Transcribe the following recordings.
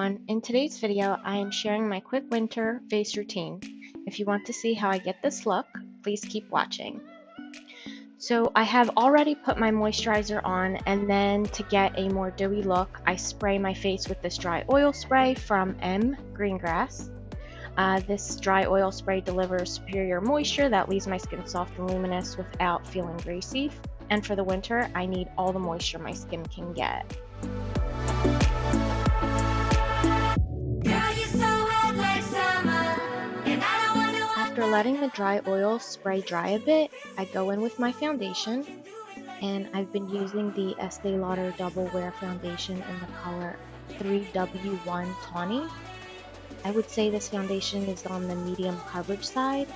everyone, in today's video I am sharing my quick winter face routine. If you want to see how I get this look, please keep watching. So I have already put my moisturizer on, and then to get a more dewy look I spray my face with this dry oil spray from Greengrass. This dry oil spray delivers superior moisture that leaves my skin soft and luminous without feeling greasy, and for the winter I need all the moisture my skin can get. After letting the dry oil spray dry a bit, I go in with my foundation, and I've been using the Estee Lauder Double Wear Foundation in the color 3W1 Tawny. I would say this foundation is on the medium coverage side.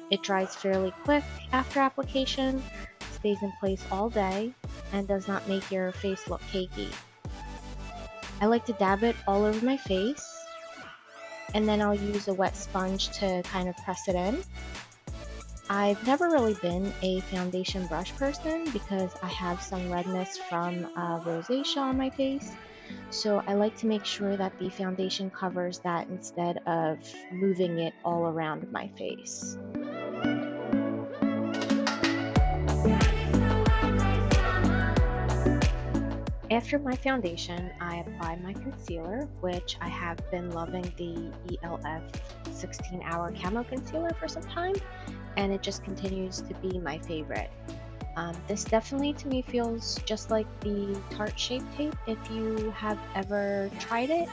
It dries fairly quick after application, stays in place all day, and does not make your face look cakey. I like to dab it all over my face, and then I'll use a wet sponge to kind of press it in. I've never really been a foundation brush person because I have some redness from rosacea on my face, so I like to make sure that the foundation covers that instead of moving it all around my face. After my foundation, I apply my concealer, which I have been loving the ELF 16-hour Camo Concealer for some time, and it just continues to be my favorite. This definitely to me feels just like the Tarte Shape Tape if you have ever tried it,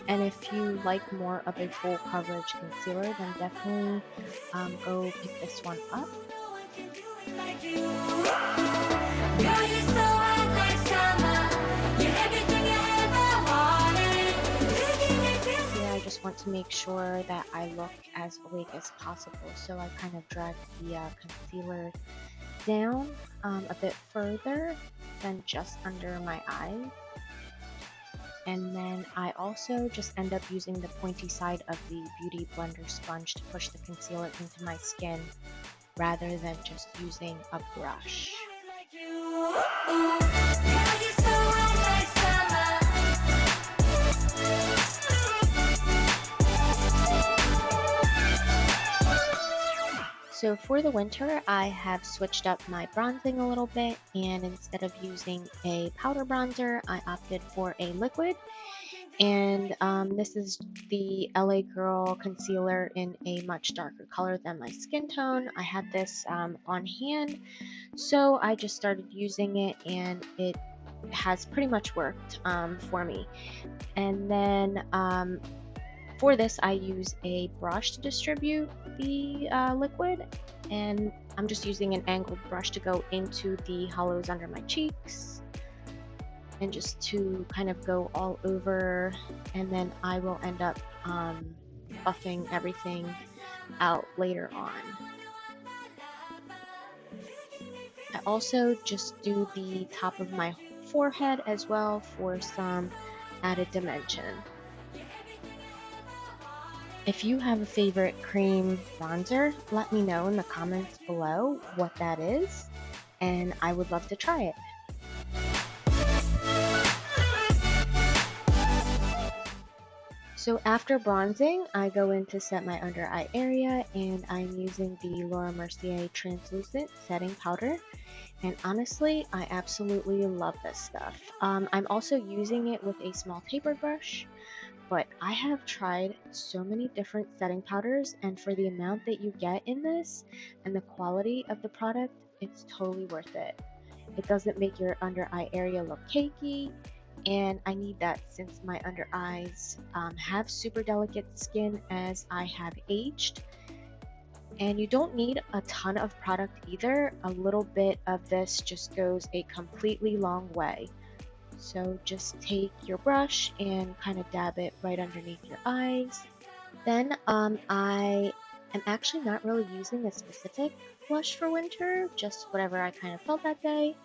and if you like more of a full coverage concealer, then definitely go pick this one up. I just want to make sure that I look as awake as possible, so I kind of drag the concealer down a bit further than just under my eyes, and then I also just end up using the pointy side of the Beauty Blender sponge to push the concealer into my skin rather than just using a brush. So for the winter, I have switched up my bronzing a little bit, and instead of using a powder bronzer, I opted for a liquid. And this is the LA Girl concealer in a much darker color than my skin tone. I had this on hand, so I just started using it, and it has pretty much worked for me. And then for this, I use a brush to distribute the liquid, and I'm just using an angled brush to go into the hollows under my cheeks and just to kind of go all over, and then I will end up buffing everything out later on. I also just do the top of my forehead as well for some added dimension. If you have a favorite cream bronzer, let me know in the comments below what that is, and I would love to try it. So after bronzing, I go in to set my under eye area, and I'm using the Laura Mercier Translucent Setting Powder. And honestly, I absolutely love this stuff. I'm also using it with a small tapered brush, but I have tried so many different setting powders, and for the amount that you get in this and the quality of the product, it's totally worth it. It doesn't make your under eye area look cakey, and I need that since my under eyes have super delicate skin as I have aged. And you don't need a ton of product either. A little bit of this just goes a completely long way. So just take your brush and kind of dab it right underneath your eyes. Then I am actually not really using a specific blush for winter, just whatever I kind of felt that day.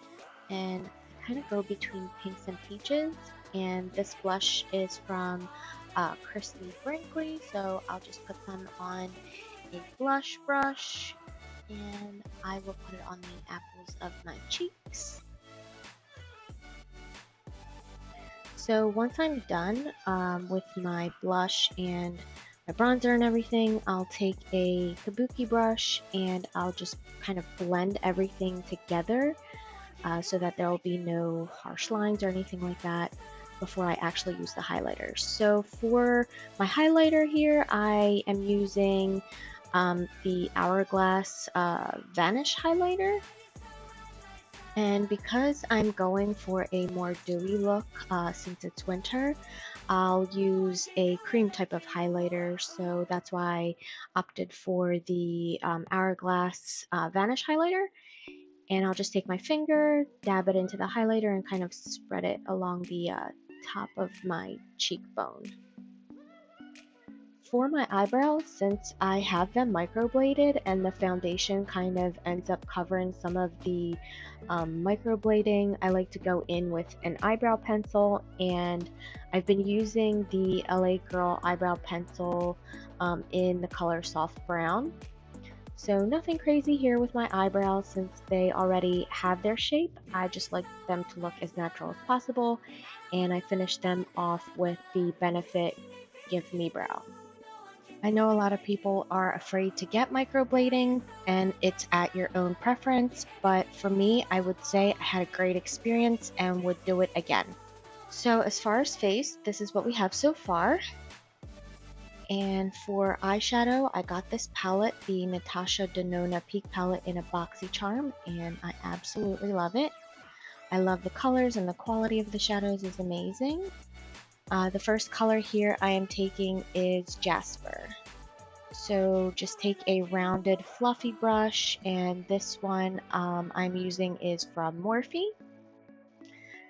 And I kind of go between pinks and peaches. And this blush is from Christy Brinkley, so I'll just put them on a blush brush, and I will put it on the apples of my cheeks. So once I'm done with my blush and my bronzer and everything, I'll take a kabuki brush and I'll just kind of blend everything together so that there will be no harsh lines or anything like that before I actually use the highlighters. So for my highlighter here, I am using the Hourglass Vanish highlighter. And because I'm going for a more dewy look since it's winter, I'll use a cream type of highlighter. So that's why I opted for the Hourglass Vanish highlighter. And I'll just take my finger, dab it into the highlighter, and kind of spread it along the top of my cheekbone. For my eyebrows, since I have them microbladed and the foundation kind of ends up covering some of the microblading, I like to go in with an eyebrow pencil, and I've been using the LA Girl eyebrow pencil in the color Soft Brown. So nothing crazy here with my eyebrows since they already have their shape. I just like them to look as natural as possible, and I finished them off with the Benefit Give Me Brow. I know a lot of people are afraid to get microblading and it's at your own preference, but for me, I would say I had a great experience and would do it again. So as far as face, this is what we have so far. And for eyeshadow, I got this palette, the Natasha Denona Peak Palette in a boxy charm, and I absolutely love it. I love the colors and the quality of the shadows is amazing. The first color here I am taking is Jasper. So just take a rounded fluffy brush, and this one I'm using is from Morphe.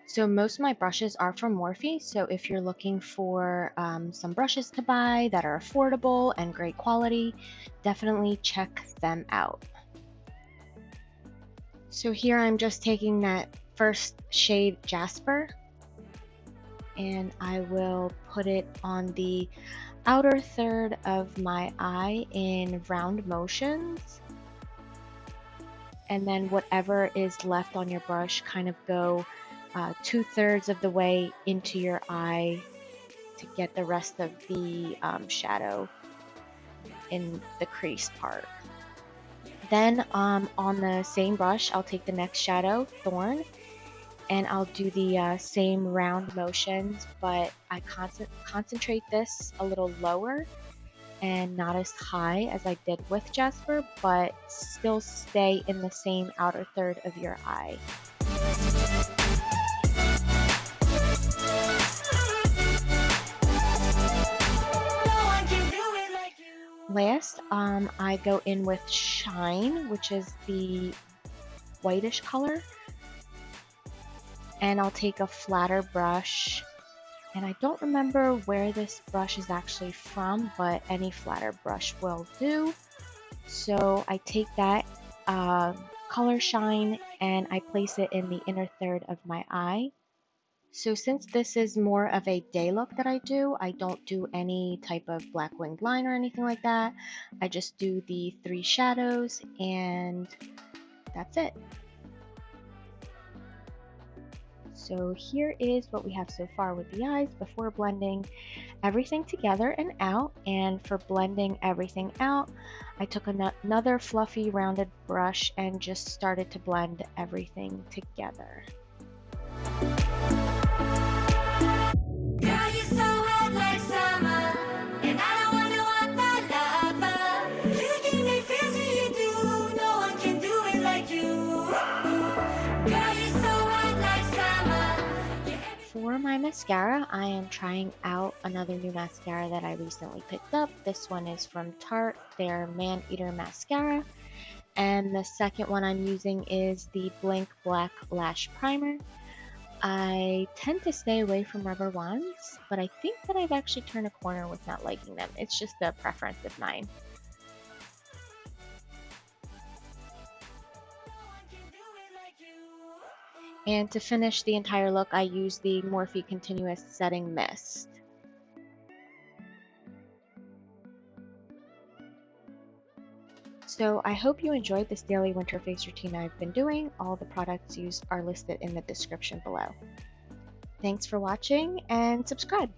So most of my brushes are from Morphe, so if you're looking for some brushes to buy that are affordable and great quality, definitely check them out. So here I'm just taking that first shade Jasper, and I will put it on the outer third of my eye in round motions. And then whatever is left on your brush, kind of go 2/3 of the way into your eye to get the rest of the shadow in the crease part. Then on the same brush, I'll take the next shadow, Thorn, and I'll do the same round motions, but I concentrate this a little lower and not as high as I did with Jasper, but still stay in the same outer third of your eye. Last, I go in with Shine, which is the whitish color, and I'll take a flatter brush, and I don't remember where this brush is actually from, but any flatter brush will do. So I take that color Shine and I place it in the inner third of my eye. So since this is more of a day look that I don't do any type of black winged line or anything like that. I just do the 3 shadows and that's it. So here is what we have so far with the eyes before blending everything together and out. And for blending everything out, I took another fluffy rounded brush and just started to blend everything together. For my mascara, I am trying out another new mascara that I recently picked up. This one is from Tarte, their Man Eater Mascara. And the second one I'm using is the Blink Black Lash Primer. I tend to stay away from rubber wands, but I think that I've actually turned a corner with not liking them. It's just a preference of mine. And to finish the entire look, I use the Morphe Continuous Setting Mist. So I hope you enjoyed this daily winter face routine I've been doing. All the products used are listed in the description below. Thanks for watching and subscribe.